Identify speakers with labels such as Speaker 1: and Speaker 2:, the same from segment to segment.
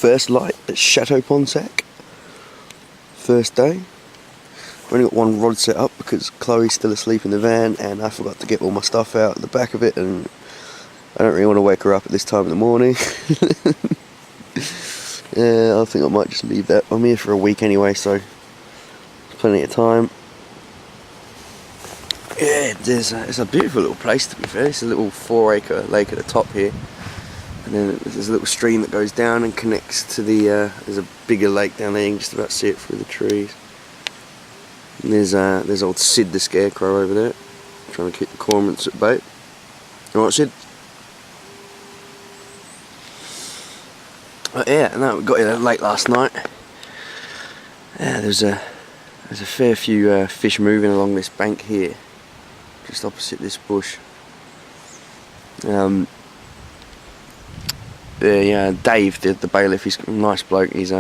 Speaker 1: first light at Chateau Ponsac. First day. I've only got one rod set up because Chloe's still asleep in the van and I forgot to get all my stuff out at the back of it, and I don't really want to wake her up at this time in the morning. Yeah, I think I might just leave that. I'm here for a week anyway, so plenty of time. Yeah, it's a beautiful little place, to be fair. It's a little 4-acre lake at the top here, and then there's a little stream that goes down and connects to the there's a bigger lake down there. You can just about see it through the trees. And there's old Sid the Scarecrow over there, trying to keep the cormorants at bay. Alright, Sid? Yeah, and we got here late last night. Yeah, there's a fair few fish moving along this bank here, just opposite this bush. Yeah, Dave, the bailiff, he's a nice bloke. He's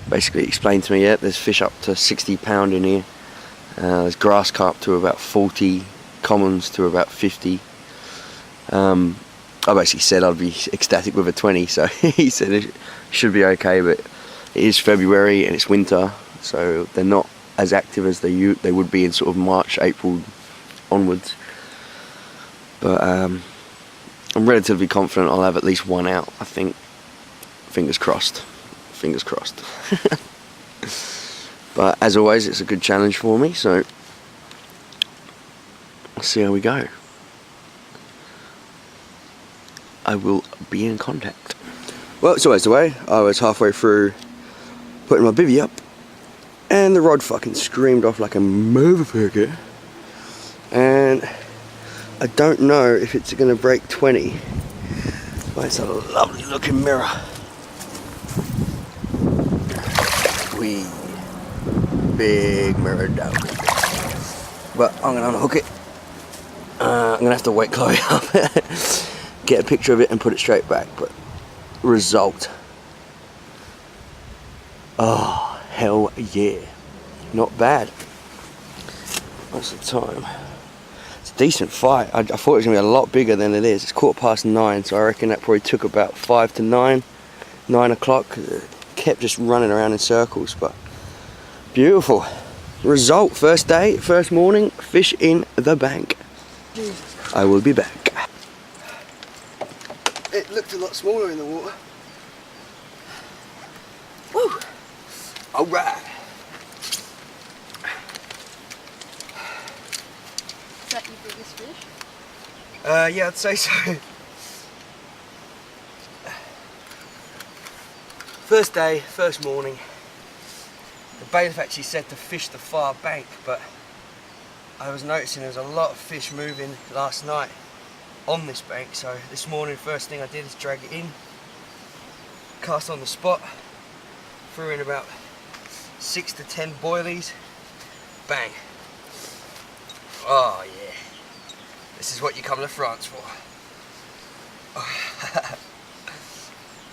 Speaker 1: basically explained to me, yeah, there's fish up to 60 pound in here. There's grass carp to about 40, commons to about 50. I basically said I'd be ecstatic with a 20, so he said it should be okay, but it is February and it's winter, so they're not as active as they would be in sort of March, April onwards. But I'm relatively confident I'll have at least one out, I think. Fingers crossed. Fingers crossed. But as always, it's a good challenge for me, so let's see how we go. I will be in contact. Well, it's always the way. I was halfway through putting my bivvy up and the rod fucking screamed off like a motherfucker, and I don't know if it's going to break 20, but it's a lovely looking mirror. Wee big mirror down. But I'm going to unhook it. I'm going to have to wake Chloe up, get a picture of it and put it straight back. But result, oh hell yeah, not bad. What's the time? It's a decent fight. I thought it was going to be a lot bigger than it is. It's 9:15, so I reckon that probably took about 5 to 9 o'clock. Kept just running around in circles, but beautiful result. First day, first morning, fish in the bank. I will be back. It looked a lot smaller in the water. Woo! Alright.
Speaker 2: Is that your biggest fish?
Speaker 1: Yeah, I'd say so. First day, first morning. The bailiff actually said to fish the far bank, but I was noticing there was a lot of fish moving last night on this bank, so this morning first thing I did is drag it in, cast on the spot, threw in about 6 to 10 boilies, bang. Oh yeah, this is what you come to France for.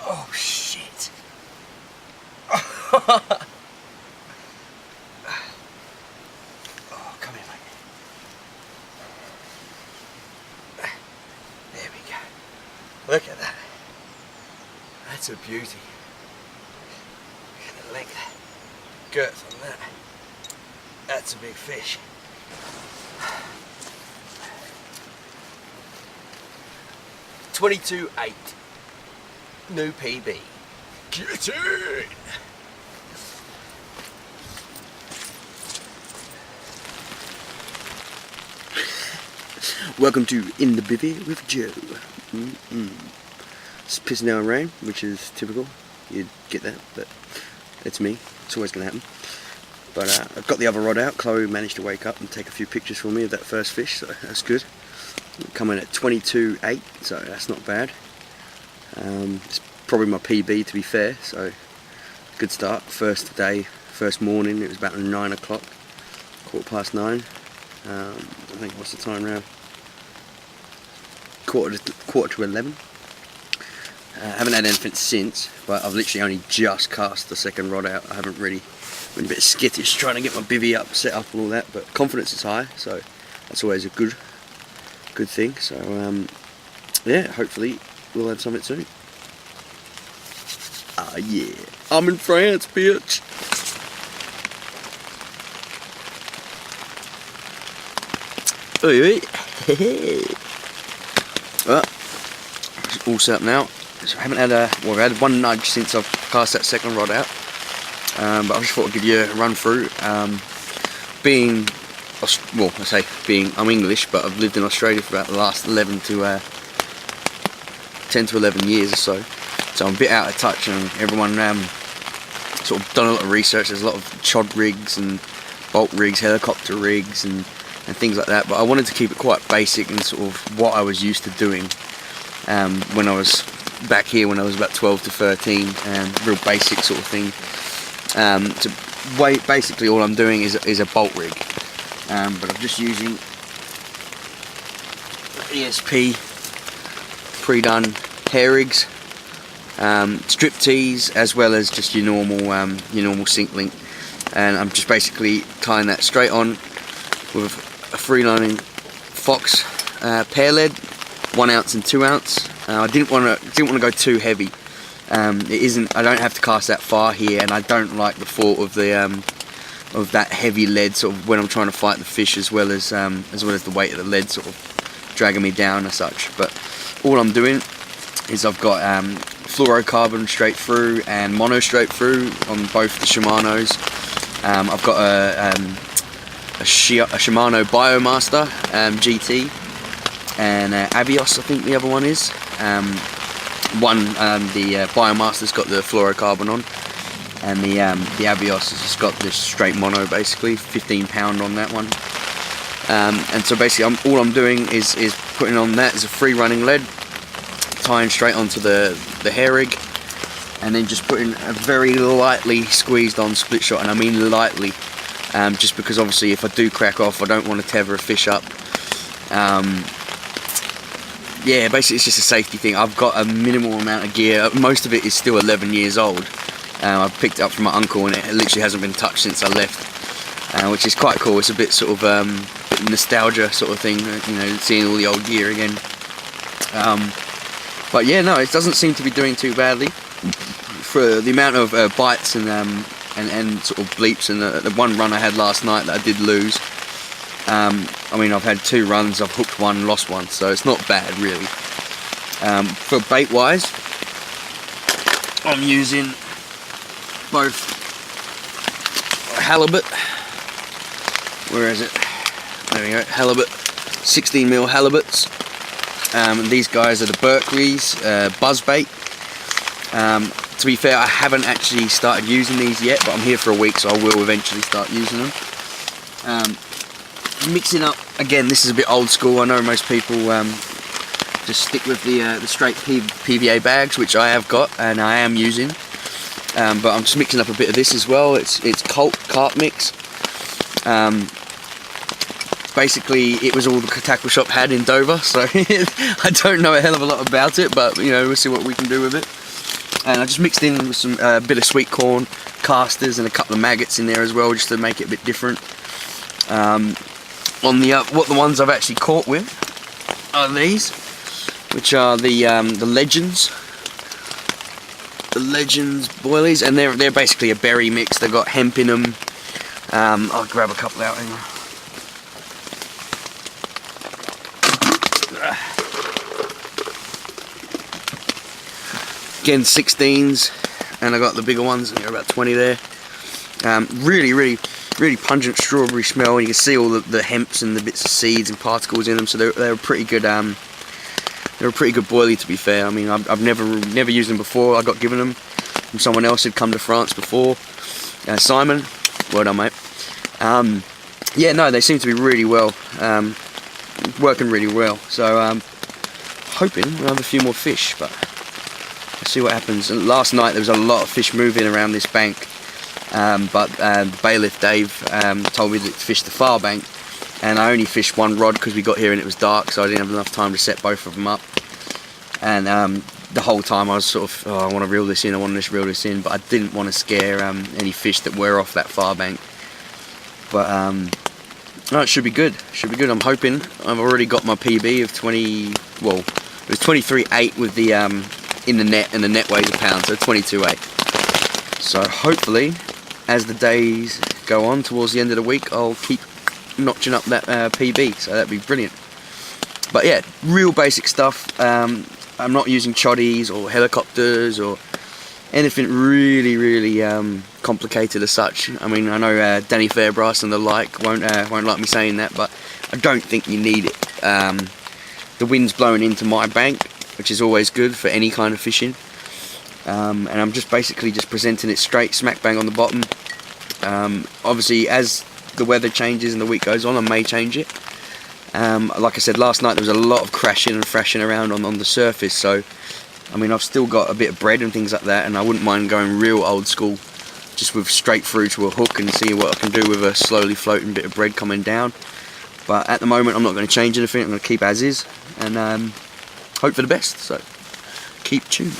Speaker 1: Oh shit. Oh, come here, mate. There we go. Look at that. That's a beauty. Look at the length, girth on that. That's a big fish. $22.8. New PB. Get in! Welcome to In the Bivvy with Joe. It's pissing down rain, which is typical. You'd get that, but it's me. It's always going to happen. But I've got the other rod out. Chloe managed to wake up and take a few pictures for me of that first fish, so that's good. Coming at 22.8, so that's not bad. It's probably my PB, to be fair, so good start. First day, first morning, it was about 9 o'clock, 9:15. I think, what's the time now? Quarter to 11. I haven't had anything since, but I've literally only just cast the second rod out. I haven't really been a bit skittish trying to get my bivvy up, set up and all that, but confidence is high, so that's always a good thing. So yeah, hopefully we'll have something soon. yeah. I'm in France, bitch. Oi, oi. Well, it's all set up now. So I haven't had I've had one nudge since I've cast that second rod out. But I just thought I'd give you a run through. I'm English, but I've lived in Australia for about the last 10 to 11 years or so. So I'm a bit out of touch, and everyone sort of done a lot of research. There's a lot of chod rigs and bolt rigs, helicopter rigs, and things like that. But I wanted to keep it quite basic and sort of what I was used to doing when I was back here when I was about 12 to 13, real basic sort of thing. Basically all I'm doing is a bolt rig, but I'm just using ESP pre-done hair rigs, strip tees, as well as just your normal sink link, and I'm just basically tying that straight on with a free-lining Fox pair lead, 1 ounce and 2 ounce. I didn't want to go too heavy. I don't have to cast that far here, and I don't like the thought of that heavy lead sort of when I'm trying to fight the fish, as well as the weight of the lead sort of dragging me down as such. But all I'm doing is I've got fluorocarbon straight through and mono straight through on both the Shimano's. I've got a Shimano Biomaster GT, and Abios, I think the other one is. The Biomaster's got the fluorocarbon on, and the Abios has just got this straight mono, basically 15 pound on that one. And so basically all I'm doing is putting on that as a free running lead, tying straight onto the hair rig, and then just putting a very lightly squeezed on split shot, and I mean lightly, just because obviously if I do crack off, I don't want to tether a fish up. Yeah, basically it's just a safety thing. I've got a minimal amount of gear. Most of it is still 11 years old. I picked it up from my uncle, and it literally hasn't been touched since I left, which is quite cool. It's a bit sort of bit nostalgia sort of thing, seeing all the old gear again. But yeah, no, it doesn't seem to be doing too badly for the amount of bites and sort of bleeps, and the one run I had last night that I did lose. I mean, I've had 2 runs, I've hooked 1, lost 1, so it's not bad really. For bait wise, I'm using both halibut, where is it? There we go, halibut, 16mm halibuts. These guys are the Berkeley's buzzbait. To be fair, I haven't actually started using these yet, but I'm here for a week, so I will eventually start using them. Mixing up, again, this is a bit old school. I know most people just stick with the straight PVA bags, which I have got and I am using. But I'm just mixing up a bit of this as well. It's Colt carp mix. Basically, it was all the tackle shop had in Dover, so I don't know a hell of a lot about it, but we'll see what we can do with it. And I just mixed in with some bit of sweet corn, casters, and a couple of maggots in there as well, just to make it a bit different. On the ones I've actually caught with are these, which are the Legends. The Legends boilies, and they're basically a berry mix. They've got hemp in them. I'll grab a couple out. Hang on. Again, 16s, and I got the bigger ones, and they're about 20 there. Really pungent strawberry smell. You can see all the hemps and the bits of seeds and particles in them. So they're a pretty good. They're a pretty good boilie, to be fair. I mean, I've never used them before. I got given them from someone else who'd come to France before. Simon, well done, mate. Yeah, no, they seem to be really well, working really well. So hoping we'll have a few more fish, but let's see what happens. And last night there was a lot of fish moving around this bank. But the bailiff Dave told me to fish the far bank, and I only fished 1 rod because we got here and it was dark, so I didn't have enough time to set both of them up. And the whole time I was sort of, I want to reel this in, I want to reel this in, but I didn't want to scare any fish that were off that far bank. But no, it should be good. Should be good. I'm hoping. I've already got my PB of 20. Well, it was 23.8 with the in the net, and the net weighs a pound, so 22.8. So hopefully, as the days go on towards the end of the week, I'll keep notching up that PB, so that'd be brilliant. But yeah, real basic stuff. I'm not using choddies or helicopters or anything really complicated as such. I mean, I know Danny Fairbrass and the like won't like me saying that, but I don't think you need it. The wind's blowing into my bank, which is always good for any kind of fishing. And I'm just basically just presenting it straight, smack bang on the bottom. Obviously, as the weather changes and the week goes on, I may change it. Like I said last night, there was a lot of crashing and thrashing around on the surface, so I mean, I've still got a bit of bread and things like that, and I wouldn't mind going real old school, just with straight through to a hook and see what I can do with a slowly floating bit of bread coming down. But at the moment, I'm not going to change anything. I'm going to keep as is and hope for the best. So keep tuned.